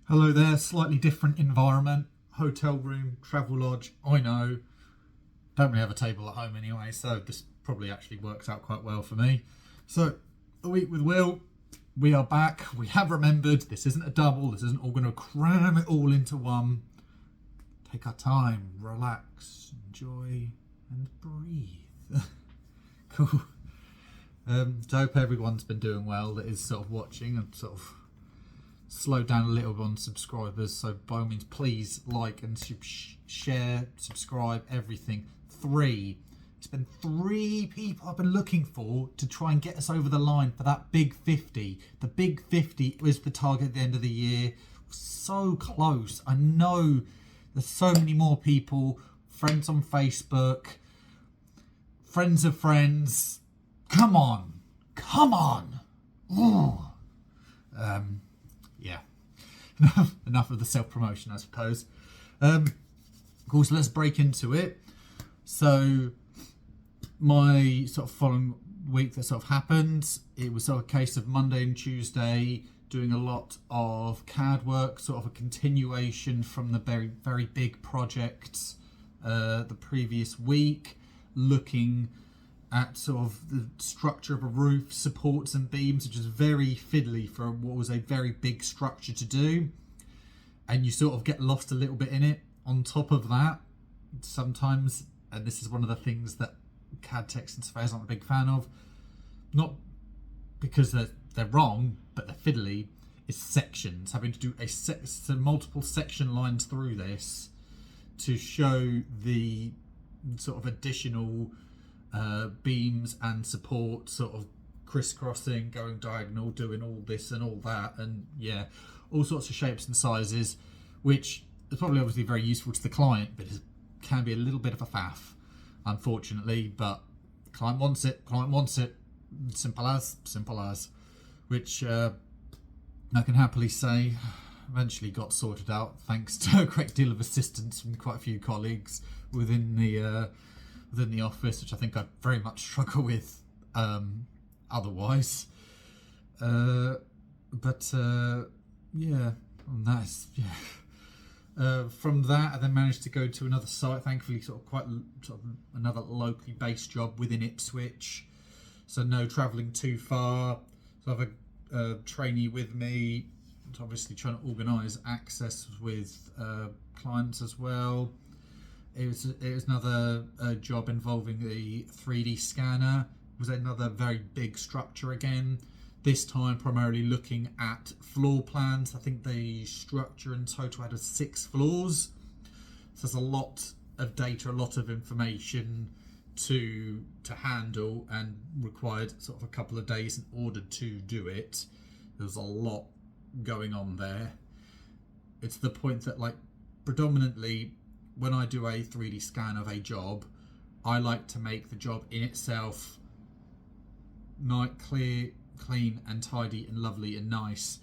Hello there, slightly different environment. Hotel room, travel lodge, I know. Don't really have a table at home anyway, so this probably actually works out quite well for me. So, a week with Will, we are back. We have remembered this isn't a double, this isn't all going to cram it all into one. Take our time, relax, enjoy, and breathe. Cool. So I hope everyone's been doing well that is sort of watching and sort of slow down a little bit on subscribers, so by all means please like and share, subscribe, everything. It's been 3 people I've been looking for to try and get us over the line for that big 50. The big 50 was the target at the end of the year. So close. I know there's so many more people, friends on Facebook, friends of friends. Come on. Ooh. Yeah, enough of the self-promotion, I suppose. Of course, let's break into it. So, my sort of following week that sort of happened, it was sort of a case of Monday and Tuesday doing a lot of CAD work, sort of a continuation from the very, very big projects the previous week, looking at sort of the structure of a roof, supports and beams, which is very fiddly for what was a very big structure to do. And you sort of get lost a little bit in it. On top of that, sometimes, and this is one of the things that CAD techs and surveyors aren't a big fan of, not because they're wrong, but they're fiddly, is sections. Having to do multiple section lines through this to show the sort of additional beams and support sort of crisscrossing, going diagonal, doing all this and all that, and yeah, all sorts of shapes and sizes, which is probably obviously very useful to the client, but it can be a little bit of a faff, unfortunately. But the client wants it. Simple as. Which I can happily say eventually got sorted out thanks to a great deal of assistance from quite a few colleagues within the office, which I think I'd very much struggle with otherwise. Yeah, and that's from that, I then managed to go to another site. Thankfully, sort of another locally based job within Ipswich, so no travelling too far. So I have a trainee with me. So obviously, trying to organise access with clients as well. It was another job involving the 3D scanner. It was another very big structure again. This time primarily looking at floor plans. I think the structure in total had 6 floors. So there's a lot of data, a lot of information to handle, and required sort of a couple of days in order to do it. There's a lot going on there. It's the point that, like, predominantly when I do a 3D scan of a job, I like to make the job in itself clear, clean and tidy and lovely and nice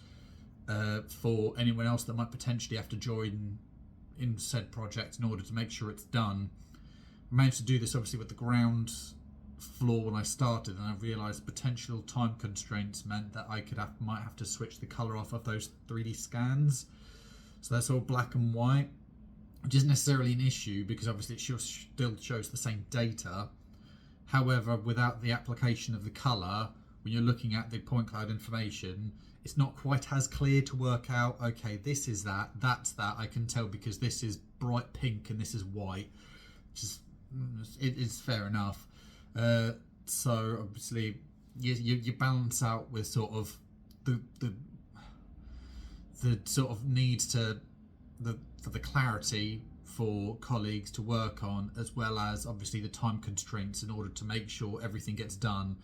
for anyone else that might potentially have to join in said project in order to make sure it's done. I managed to do this obviously with the ground floor when I started, and I realised potential time constraints meant that I might have to switch the colour off of those 3D scans. So that's all black and white, which isn't necessarily an issue because obviously it still shows the same data. However, without the application of the colour, when you're looking at the point cloud information, it's not quite as clear to work out, okay, this is that, that's that. I can tell because this is bright pink and this is white, which is, it is fair enough. So obviously you balance out with sort of the sort of need for the clarity for colleagues to work on, as well as obviously the time constraints in order to make sure everything gets done,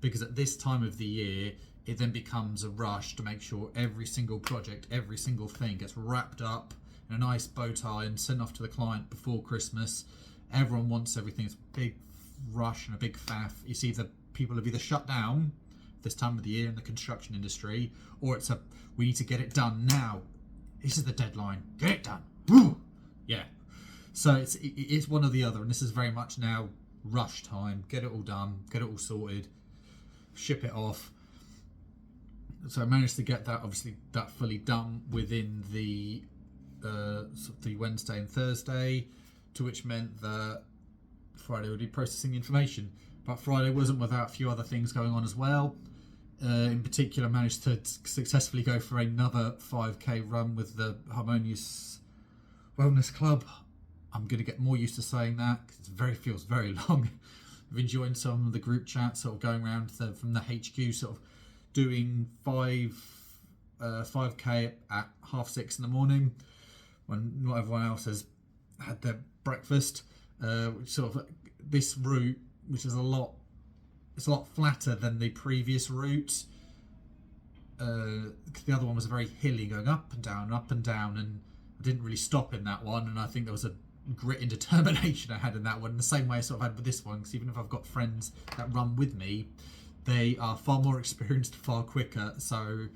because at this time of the year it then becomes a rush to make sure every single project, every single thing gets wrapped up in a nice bow tie and sent off to the client before Christmas. Everyone wants everything. It's a big rush and a big faff. You see, the people have either shut down this time of the year in the construction industry, or it's we need to get it done now. This is the deadline. Get it done. Woo! Yeah. So it's one or the other, and this is very much now rush time. Get it all done. Get it all sorted. Ship it off. So I managed to get that, obviously, that fully done within the sort of the Wednesday and Thursday, to which meant that Friday would be processing the information. But Friday wasn't without a few other things going on as well. In particular, I managed to successfully go for another 5k run with the Harmonious Wellness Club. I'm going to get more used to saying that because it feels very long. I've enjoyed some of the group chats, sort of going around from the HQ, sort of doing 5k at 6:30 in the morning when not everyone else has had their breakfast. Which sort of this route, which is it's a lot flatter than the previous route. The other one was very hilly, going up and down, and I didn't really stop in that one. And I think there was a grit and determination I had in that one, in the same way I sort of had with this one. Because even if I've got friends that run with me, they are far more experienced, far quicker. So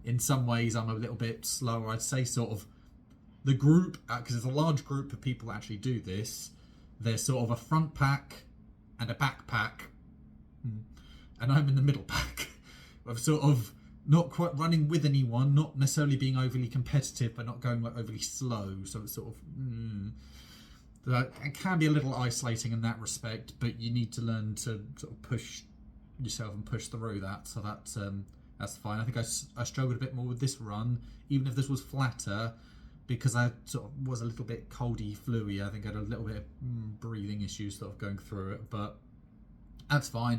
in some ways, I'm a little bit slower. I'd say sort of the group, because there's a large group of people that actually do this. There's sort of a front pack and a back pack, and I'm in the middle pack. Of sort of not quite running with anyone, not necessarily being overly competitive, but not going like overly slow. So it's sort of it can be a little isolating in that respect, but you need to learn to sort of push yourself and push through that. So that's fine. I think I struggled a bit more with this run, even if this was flatter, because I sort of was a little bit coldy, fluey. I think I had a little bit of breathing issues sort of going through it, but that's fine.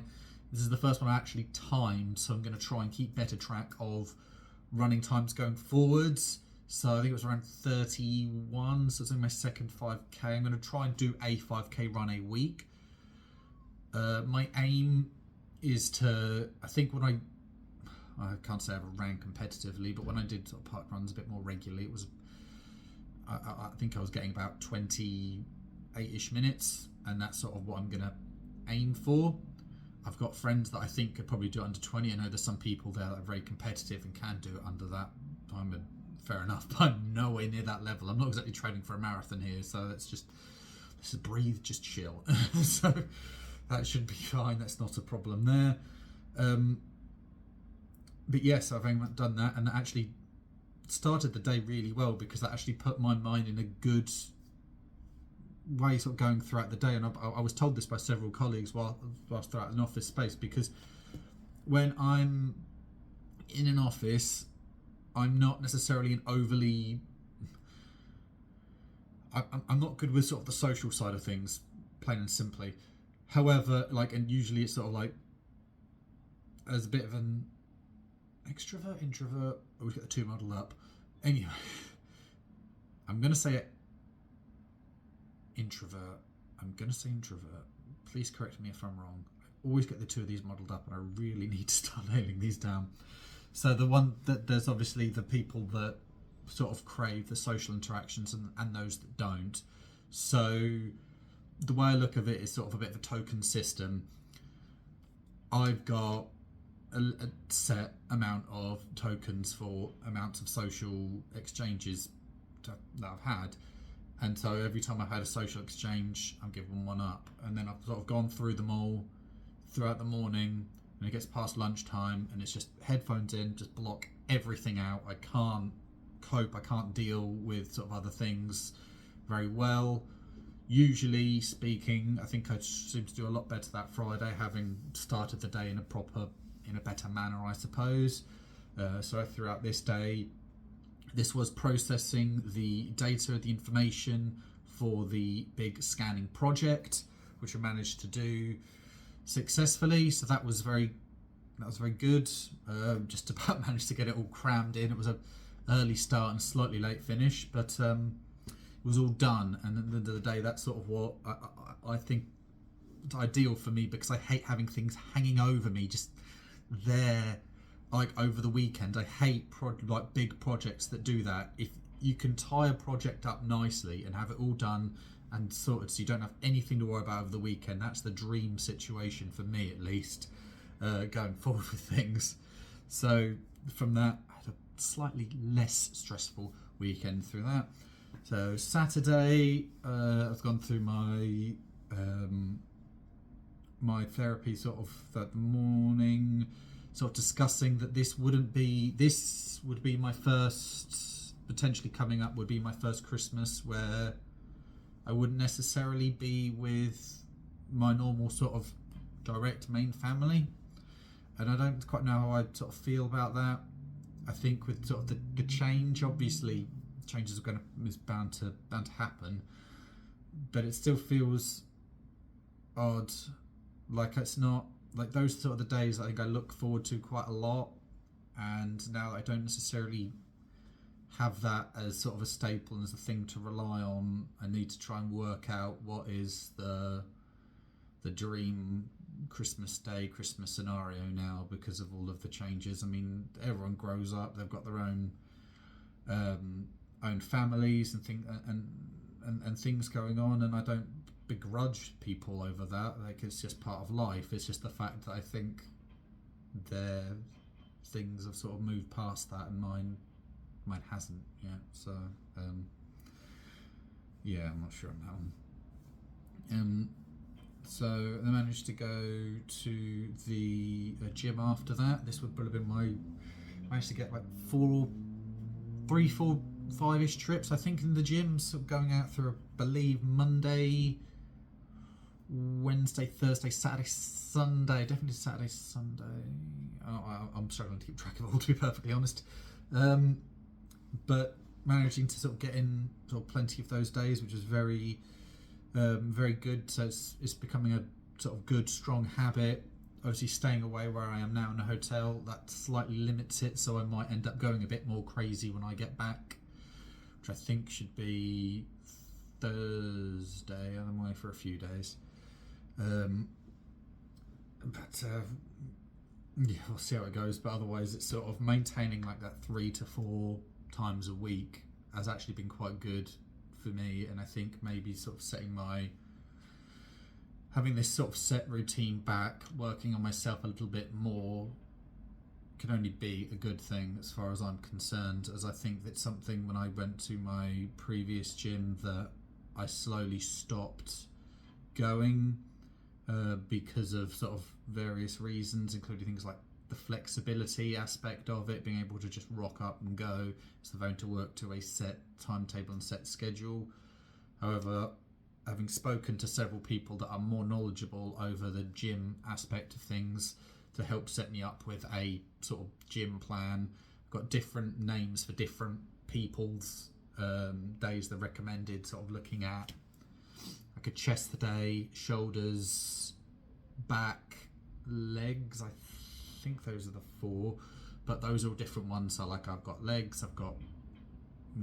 This is the first one I actually timed, so I'm going to try and keep better track of running times going forwards. So I think it was around 31, so it's in my second 5k. I'm going to try and do a 5k run a week. My aim is to, I think when I can't say I ever ran competitively, but when I did sort of park runs a bit more regularly, it was, I think I was getting about 28-ish minutes, and that's sort of what I'm going to aim for. I've got friends that I think could probably do it under 20. I know there's some people there that are very competitive and can do it under that time, and fair enough, but I'm nowhere near that level. I'm not exactly training for a marathon here, so let's just breathe, just chill. So that should be fine. That's not a problem there. But yes, I've done that, and that actually started the day really well, because that actually put my mind in a good way sort of going throughout the day. And I was told this by several colleagues whilst throughout an office space, because when I'm in an office, I'm not necessarily an overly I'm not good with sort of the social side of things, plain and simply. However, and usually it's sort of like as a bit of an extrovert, introvert. We've got the two muddled up. Anyway, I'm gonna say it. Introvert. I'm gonna say introvert. Please correct me if I'm wrong. I always get the two of these muddled up, and I really need to start nailing these down. So the one that there's obviously the people that sort of crave the social interactions, and those that don't. So the way I look at it is sort of a bit of a token system. I've got a set amount of tokens for amounts of social exchanges that I've had. And so every time I've had a social exchange, I'm given one up. And then I've sort of gone through them all throughout the morning, and it gets past lunchtime, and it's just headphones in, just block everything out. I can't cope, I can't deal with sort of other things very well. Usually speaking, I think I seem to do a lot better that Friday, having started the day in a better manner, I suppose. So throughout this day, this was processing the data, the information for the big scanning project, which I managed to do successfully. So that was very good. Just about managed to get it all crammed in. It was an early start and slightly late finish, but it was all done. And at the end of the day, that's sort of what I think is ideal for me, because I hate having things hanging over me just there. Like over the weekend, I hate big projects that do that. If you can tie a project up nicely and have it all done and sorted, so you don't have anything to worry about over the weekend, that's the dream situation for me, at least, going forward with things. So from that, I had a slightly less stressful weekend through that. So Saturday, I've gone through my my therapy sort of that morning. sort of discussing that this would be my first, potentially coming up would be my first Christmas where I wouldn't necessarily be with my normal sort of direct main family, and I don't quite know how I sort of feel about that. I think with sort of the change, obviously changes is bound to happen, but it still feels odd. Like it's not like those sort of the days I think I look forward to quite a lot, and now I don't necessarily have that as sort of a staple and as a thing to rely on. I need to try and work out what is the dream Christmas Day, Christmas scenario now because of all of the changes. I mean, everyone grows up; they've got their own families and things going on, and I don't begrudge people over that. Like, it's just part of life. It's just the fact that I think their things have sort of moved past that, and mine hasn't yet. So yeah, I'm not sure on that one. So I managed to go to the gym after that. This would probably have been managed to get like 3, 4, 5-ish trips, I think, in the gym. So going out through, I believe, Monday, Wednesday, Thursday, Saturday, Sunday. Definitely Saturday, Sunday. I'm struggling to keep track of it all, to be perfectly honest. But managing to sort of get in sort of plenty of those days, which was very good. So it's becoming a sort of good, strong habit. Obviously, staying away where I am now in a hotel, that slightly limits it, so I might end up going a bit more crazy when I get back, which I think should be Thursday. I'm away for a few days. Yeah, we'll see how it goes. But otherwise, it's sort of maintaining like that 3 to 4 times a week has actually been quite good for me, and I think maybe sort of having this sort of set routine back, working on myself a little bit more, can only be a good thing as far as I'm concerned, as I think that's something when I went to my previous gym that I slowly stopped going because of sort of various reasons, including things like the flexibility aspect of it, being able to just rock up and go instead of having to work to a set timetable and set schedule. However, having spoken to several people that are more knowledgeable over the gym aspect of things to help set me up with a sort of gym plan, I've got different names for different people's days they're recommended, sort of looking at like a chest day, shoulders, back, legs. I think those are the 4, but those are all different ones. So like I've got legs, I've got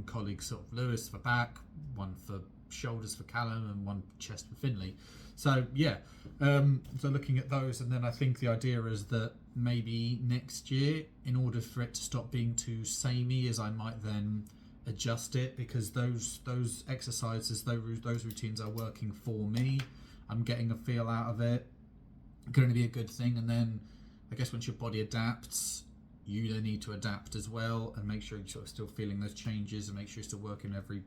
colleague sort of Lewis for back, one for shoulders for Callum, and one chest for Finley. So yeah, so looking at those, and then I think the idea is that maybe next year, in order for it to stop being too samey, is I might then adjust it, because those exercises, those routines are working for me. I'm getting a feel out of it. It's going to be a good thing, and then I guess once your body adapts, you then need to adapt as well and make sure you're sort of still feeling those changes and make sure you're still working every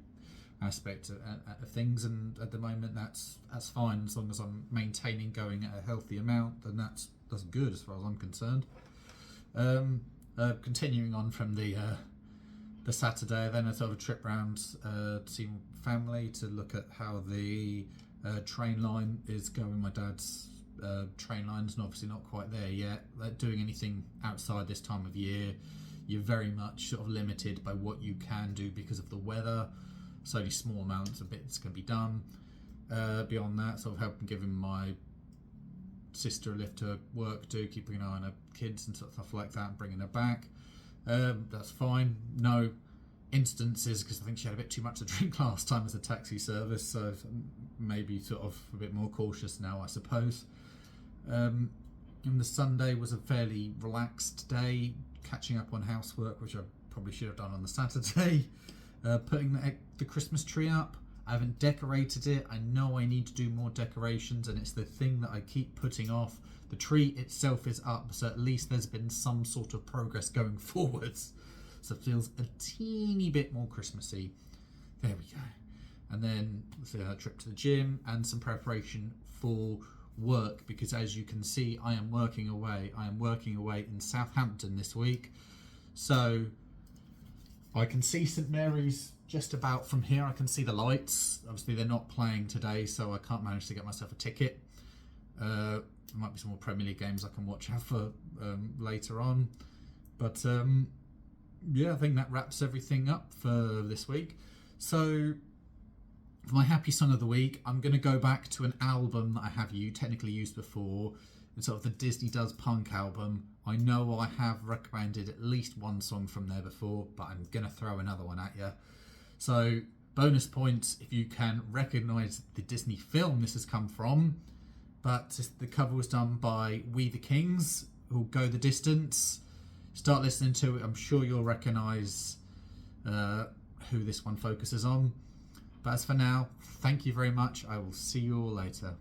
aspect of things. And at the moment, that's fine as long as I'm maintaining going at a healthy amount, then that's good as far as I'm concerned. Continuing on from the Saturday, then a sort of a trip round to see family to look at how the train line is going. My dad's train line's obviously not quite there yet. Doing anything outside this time of year, you're very much sort of limited by what you can do because of the weather. So only small amounts of bits can be done. Beyond that, sort of helping giving my sister a lift to work, keeping an eye on her kids and stuff like that, and bringing her back. That's fine. No instances, because I think she had a bit too much to drink last time as a taxi service, so maybe sort of a bit more cautious now, I suppose. And the Sunday was a fairly relaxed day, catching up on housework, which I probably should have done on the Saturday. Putting the Christmas tree up. I haven't decorated it. I know I need to do more decorations, and it's the thing that I keep putting off. The tree itself is up, so at least there's been some sort of progress going forwards. So it feels a teeny bit more Christmassy. There we go. And then a trip to the gym and some preparation for work, because as you can see, I am working away. I am working away in Southampton this week. So I can see St Mary's just about from here. I can see the lights. Obviously they're not playing today, so I can't manage to get myself a ticket. There might be some more Premier League games I can watch out for later on. But yeah, I think that wraps everything up for this week. So for my happy song of the week, I'm going to go back to an album that I have technically used before. It's sort of the Disney Does Punk album. I know I have recommended at least one song from there before, but I'm going to throw another one at you. So bonus points if you can recognise the Disney film this has come from. But the cover was done by We the Kings, who'll Go the Distance. Start listening to it. I'm sure you'll recognise who this one focuses on. But as for now, thank you very much. I will see you all later.